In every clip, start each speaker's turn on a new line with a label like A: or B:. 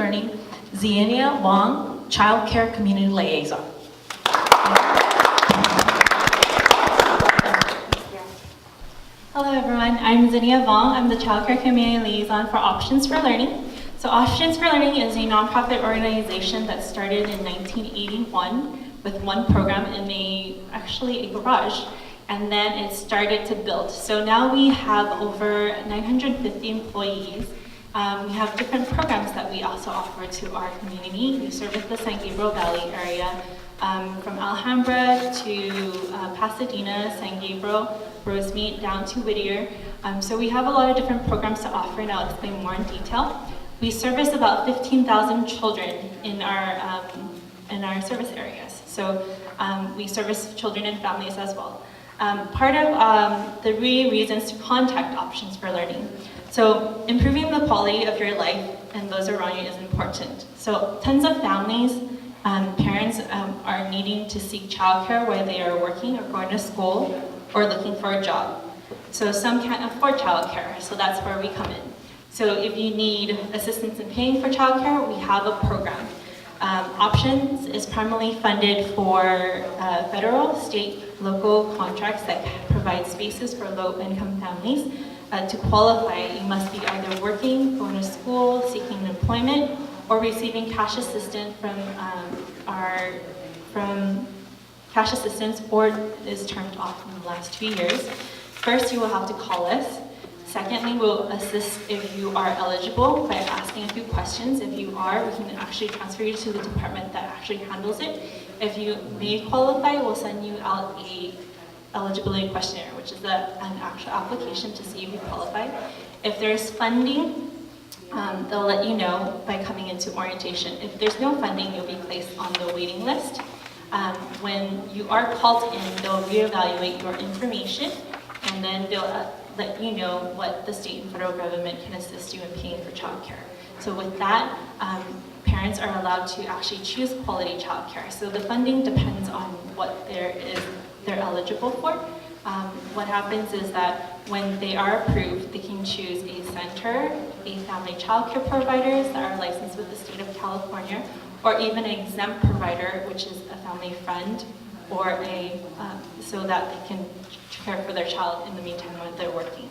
A: Learning, Zinnia Voong, Child Care Community Liaison.
B: Hello everyone, I'm Zinnia Voong. I'm the Child Care Community Liaison for Options for Learning. So Options for Learning is a nonprofit organization that started in 1981 with one program in actually a garage, and then it started to build. So now we have over 950 employees. We have different programs that we also offer to our community. We service the San Gabriel Valley area, from Alhambra to Pasadena, San Gabriel, Rosemead, down to Whittier. So we have a lot of different programs to offer, and I'll explain more in detail. We service about 15,000 children in our service areas. So we service children and families as well. Part of the reasons to contact Options for Learning. So improving the quality of your life and those around you is important. So tons of families, parents are needing to seek childcare while they are working or going to school or looking for a job. So some can't afford childcare, so that's where we come in. So if you need assistance in paying for childcare, we have a program. Options is primarily funded for federal, state, local contracts that provide spaces for low-income families. To qualify, you must be either working, going to school, seeking employment, or receiving cash assistance from cash assistance, or is turned off in the last 2 years. First, you will have to call us. Secondly, we'll assist if you are eligible by asking a few questions. If you are, we can actually transfer you to the department that actually handles it. If you may qualify, we'll send you out a eligibility questionnaire, which is an actual application to see if you qualify. If there's funding, they'll let you know by coming into orientation. If there's no funding, you'll be placed on the waiting list. When you are called in, they'll reevaluate your information, and then they'll let you know what the state and federal government can assist you in paying for childcare. So with that, parents are allowed to actually choose quality childcare. So the funding depends on what they're eligible for. What happens is that when they are approved, they can choose a center, a family childcare providers that are licensed with the state of California, or even an exempt provider, which is a family friend, or so that they can care for their child in the meantime when they're working.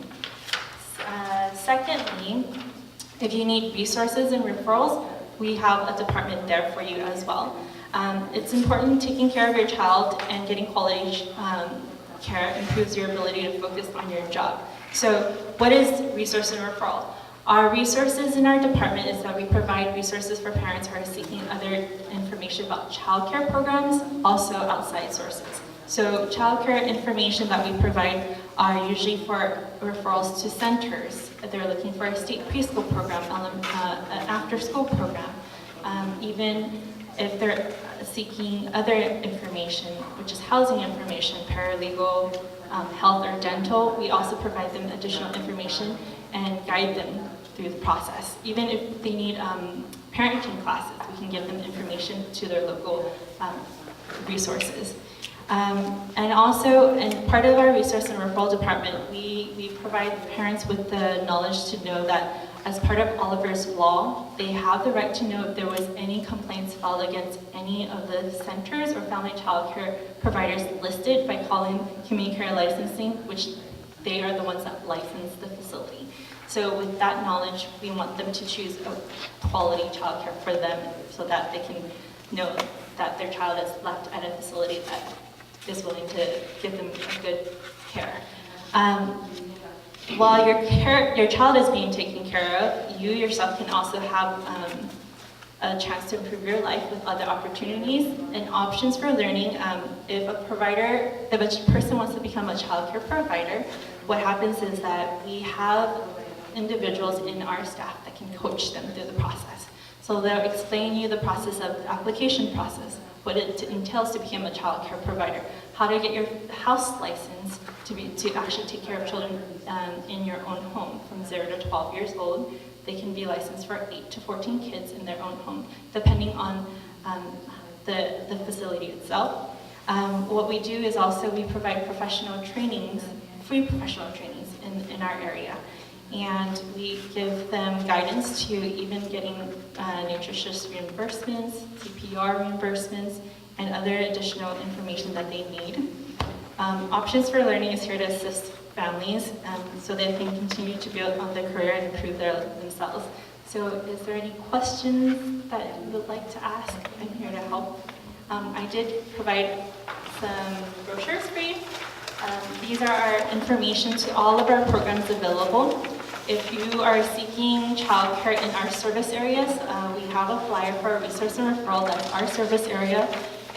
B: Secondly, if you need resources and referrals, we have a department there for you as well. It's important taking care of your child and getting quality care improves your ability to focus on your job. So what is resource and referral? Our resources in our department is that we provide resources for parents who are seeking other information about childcare programs, also outside sources. So childcare information that we provide are usually for referrals to centers. If they're looking for a state preschool program, an after-school program, even if they're seeking other information, which is housing information, paralegal, health or dental, we also provide them additional information and guide them through the process. Even if they need parenting classes, we can give them information to their local resources. And also, and part of our resource and referral department, we provide parents with the knowledge to know that as part of Oliver's Law, they have the right to know if there was any complaints filed against any of the centers or family child care providers listed by calling Community Care Licensing, which they are the ones that license the facility. So with that knowledge, we want them to choose a quality childcare for them so that they can know that their child is left at a facility that is willing to give them a good care. While your child is being taken care of, you yourself can also have a chance to improve your life with other opportunities and options for learning. If a person wants to become a child care provider, what happens is that we have individuals in our staff that can coach them through the process. So they'll explain you the process of the application process, what it entails to become a child care provider, how to get your house license to actually take care of children in your own home from 0 to 12 years old. They can be licensed for 8 to 14 kids in their own home, depending on the facility itself. What we do is also we provide professional trainings, free professional trainings in our area. And we give them guidance to even getting nutritious reimbursements, CPR reimbursements, and other additional information that they need. Options for Learning is here to assist families so they can continue to build on their career and improve themselves. So is there any questions that you would like to ask? I'm here to help. I did provide some brochures for you. These are our information to all of our programs available. If you are seeking childcare in our service areas, we have a flyer for a resource and referral, that's our service area,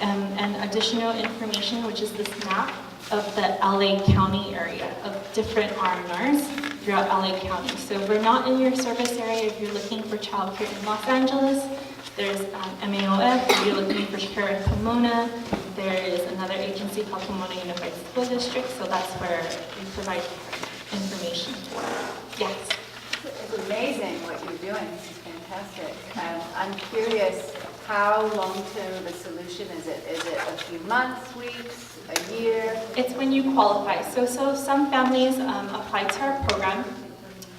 B: and additional information, which is this map of the LA County area of different R&Rs throughout LA County. So if we're not in your service area, if you're looking for childcare in Los Angeles, there's MAOF. If you're looking for care in Pomona, there is another agency called Pomona Unified School District, so that's where we provide information for. Yes?
C: It's amazing what you're doing. This is fantastic. I'm curious, how long-term the solution is it? Is it a few months, weeks, a year?
B: It's when you qualify. So some families apply to our program.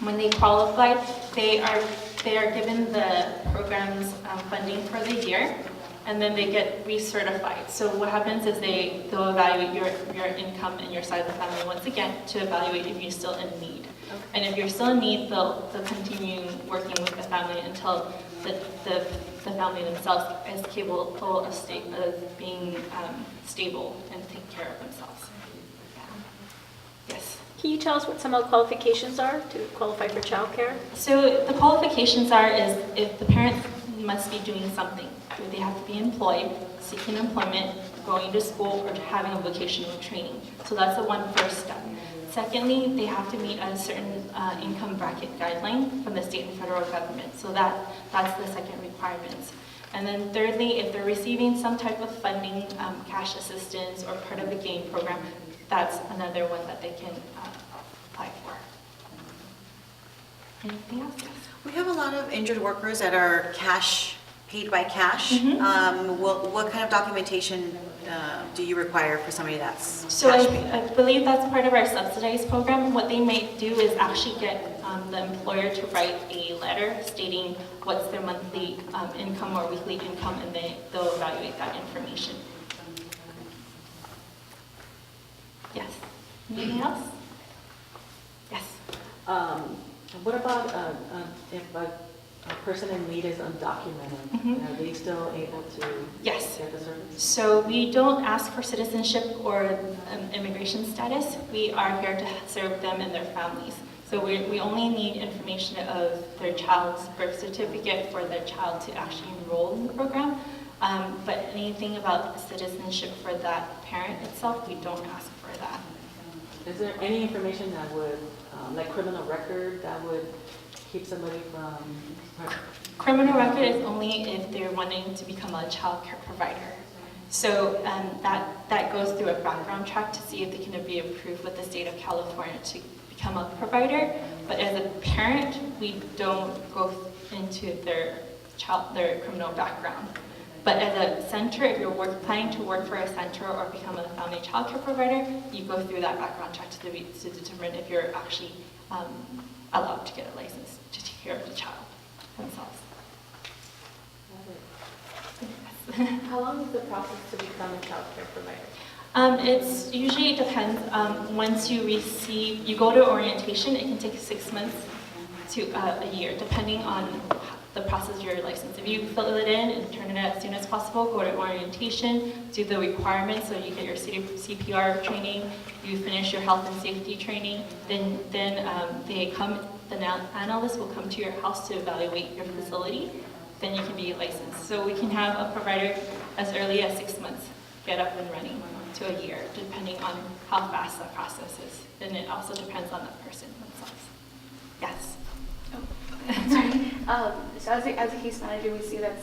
B: When they qualify, they are given the program's funding for the year, and then they get recertified. So what happens is they'll evaluate your income and your size of the family once again to evaluate if you're still in need. Okay. And if you're still in need, they'll continue working with the family until the family themselves is capable of being stable and take care of themselves. Yeah. Yes.
D: Can you tell us what some of the qualifications are to qualify for childcare?
B: So the qualifications is if the parents must be doing something. They have to be employed, seeking employment, going to school, or having a vocational training. So that's the first step. Secondly, they have to meet a certain income bracket guideline from the state and federal government. So that's the second requirement. And then thirdly, if they're receiving some type of funding, cash assistance, or part of the GAIN program, that's another one that they can apply for. Anything else?
E: We have a lot of injured workers that are paid by cash.
B: Mm-hmm.
E: What kind of documentation do you require for somebody that's
B: So
E: cash paid?
B: I believe that's part of our subsidized program. What they may do is actually get the employer to write a letter stating what's their monthly income or weekly income, and they'll evaluate that information. Yes. Anything else? Yes.
F: What about if a person in need is undocumented?
B: Mhm.
F: Are they still able to
B: Yes.
F: get the service?
B: So we don't ask for citizenship or immigration status. We are here to serve them and their families. So we only need information of their child's birth certificate for their child to actually enroll in the program. But anything about citizenship for that parent itself, we don't ask for that.
F: Is there any information that would, like criminal record, that would keep somebody from?
B: Criminal record is only if they're wanting to become a child care provider. So that goes through a background check to see if they can be approved with the state of California to become a provider. But as a parent, we don't go into their criminal background. But as a center, if you're planning to work for a center or become a family child care provider, you go through that background check to determine if you're actually allowed to get a license to take care of the child themselves.
D: How long is the process to become a child care provider?
B: It usually depends. Once you go to orientation, it can take 6 months to a year, depending on the process of your license. If you fill it in and turn it in as soon as possible, go to orientation, do the requirements, so you get your CPR training, you finish your health and safety training, then the analyst will come to your house to evaluate your facility, then you can be licensed. So we can have a provider as early as 6 months get up and running to a year, depending on how fast that process is. And it also depends on the person themselves. Yes?
G: Sorry. So as a case manager, we see that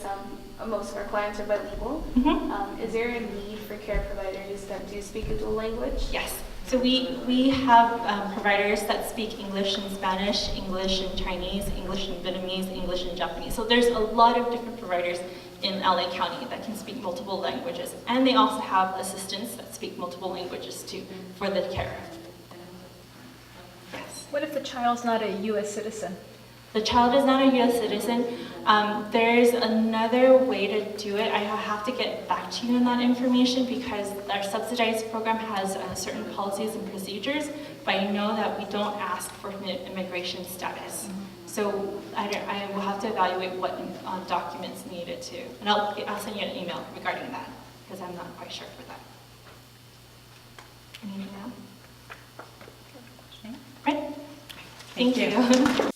G: most of our clients are bilingual.
B: Mm-hmm.
G: Is there a need for care providers that do speak a dual language?
B: Yes. So we have providers that speak English and Spanish, English and Chinese, English and Vietnamese, English and Japanese. So there's a lot of different providers in LA County that can speak multiple languages. And they also have assistants that speak multiple languages too for the care. Yes.
H: What if the child's not a U.S. citizen?
B: The child is not a U.S. citizen. There's another way to do it. I have to get back to you on that information because our subsidized program has certain policies and procedures, but I know that we don't ask for immigration status. So I will have to evaluate what documents needed to, and I'll send you an email regarding that because I'm not quite sure for that. Anything else? Right? Thank you.